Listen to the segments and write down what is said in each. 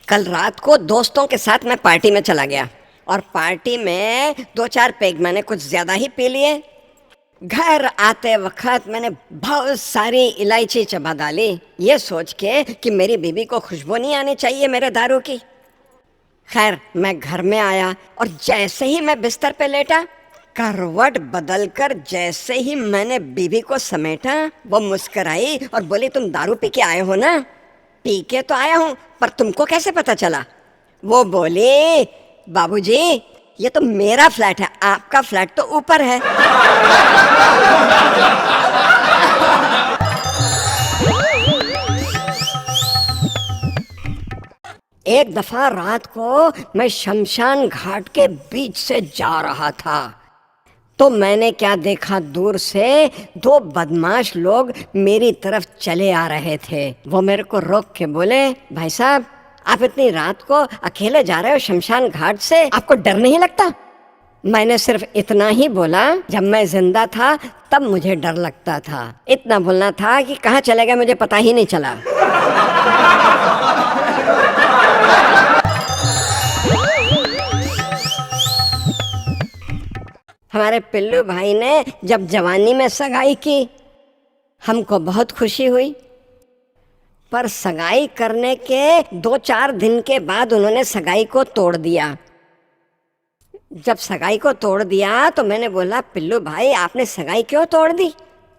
कल रात को दोस्तों के साथ मैं पार्टी में चला गया और पार्टी में 2-4 पेग मैंने कुछ ज्यादा ही पी लिए। घर आते वक्त मैंने बहुत सारी इलायची चबा डाली, ये सोच के कि मेरी बीवी को खुशबू नहीं आनी चाहिए मेरे दारू की। खैर मैं घर में आया और जैसे ही मैं बिस्तर पे लेटा, करवट बदलकर जैसे ही मैंने बीवी को समेटा, वो मुस्कुराई और बोली, तुम दारू पी के आए हो ना? पी के तो आया हूं, पर तुमको कैसे पता चला? वो बोली, बाबूजी ये तो मेरा फ्लैट है, आपका फ्लैट तो ऊपर है। एक दफा रात को मैं शमशान घाट के बीच से जा रहा था, तो मैंने क्या देखा, दूर से 2 बदमाश लोग मेरी तरफ चले आ रहे थे। वो मेरे को रोक के बोले, भाई साहब आप इतनी रात को अकेले जा रहे हो शमशान घाट से, आपको डर नहीं लगता? मैंने सिर्फ इतना ही बोला, जब मैं जिंदा था तब मुझे डर लगता था। इतना बोलना था कि कहाँ चले गए मुझे पता ही नहीं चला। हमारे पिल्लू भाई ने जब जवानी में सगाई की, हमको बहुत खुशी हुई, पर सगाई करने के 2-4 दिन के बाद उन्होंने सगाई को तोड़ दिया। जब सगाई को तोड़ दिया तो मैंने बोला, पिल्लू भाई आपने सगाई क्यों तोड़ दी?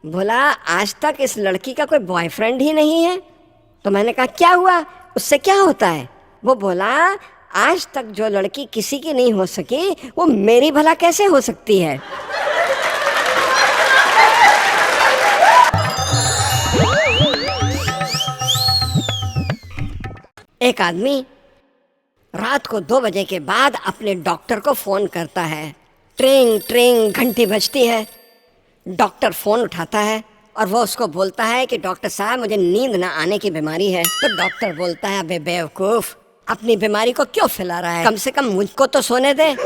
बोला, आज तक इस लड़की का कोई बॉयफ्रेंड ही नहीं है। तो मैंने कहा, क्या हुआ, उससे क्या होता है? वो बोला, आज तक जो लड़की किसी की नहीं हो सकी, वो मेरी भला कैसे हो सकती है? एक आदमी रात को 2 बजे के बाद अपने डॉक्टर को फोन करता है। ट्रिंग ट्रिंग घंटी बजती है। डॉक्टर फोन उठाता है और वो उसको बोलता है कि डॉक्टर साहब मुझे नींद ना आने की बीमारी है। तो डॉक्टर बोलता है, अबे बेवकूफ, अपनी बीमारी को क्यों फैला रहा है, कम से कम मुझको तो सोने दे।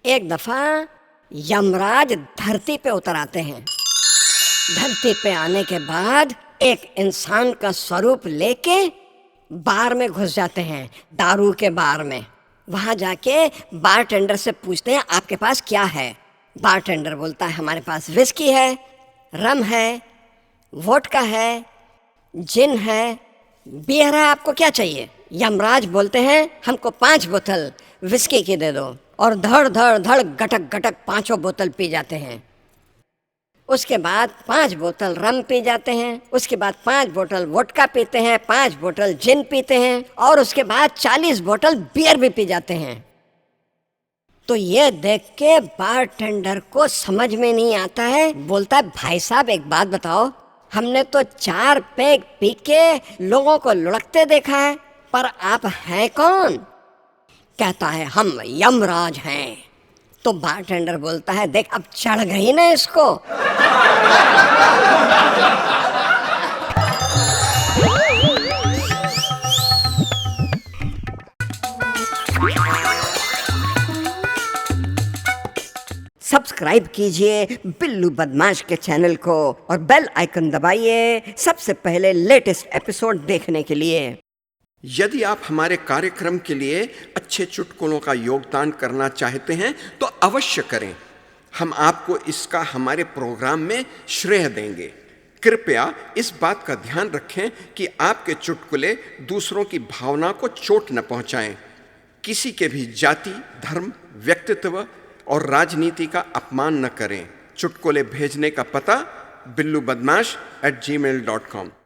एक दफा यमराज धरती पे उतर आते हैं। धरती पे आने के बाद एक इंसान का स्वरूप लेके बार में घुस जाते हैं, दारू के बार में। वहां जाके बारटेंडर से पूछते हैं, आपके पास क्या है? बारटेंडर बोलता है, हमारे पास विस्की है, रम है, वोडका है, जिन है, बियर है, आपको क्या चाहिए? यमराज बोलते हैं, हमको 5 बोतल विस्की की दे दो। और धड़ धड़ धड़ गटक गटक 5 बोतल पी जाते हैं। उसके बाद 5 बोतल रम पी जाते हैं, उसके बाद 5 बोतल वोडका पीते हैं, 5 बोतल जिन पीते हैं, और उसके बाद 40 बोतल बियर भी पी जाते हैं। तो ये देख के बारटेंडर को समझ में नहीं आता है। बोलता है, भाई साहब एक बात बताओ, हमने तो 4 पेग पी के लोगों को लुढ़कते देखा है, पर आप हैं कौन? कहता है, हम यमराज हैं। तो बारटेंडर बोलता है, देख अब चढ़ गई ना इसको। सब्सक्राइब कीजिए बिल्लू बदमाश के चैनल को और बेल आइकन दबाइए सबसे पहले लेटेस्ट एपिसोड देखने के लिए। यदि आप हमारे कार्यक्रम के लिए अच्छे चुटकुलों का योगदान करना चाहते हैं तो अवश्य करें। हम आपको इसका हमारे प्रोग्राम में श्रेय देंगे। कृपया इस बात का ध्यान रखें कि आपके चुटकुले दूसरों की भावना को चोट न पहुंचाएं। किसी के भी जाति, धर्म, व्यक्तित्व और राजनीति का अपमान न करें। चुटकुले भेजने का पता billubadmash@gmail.com।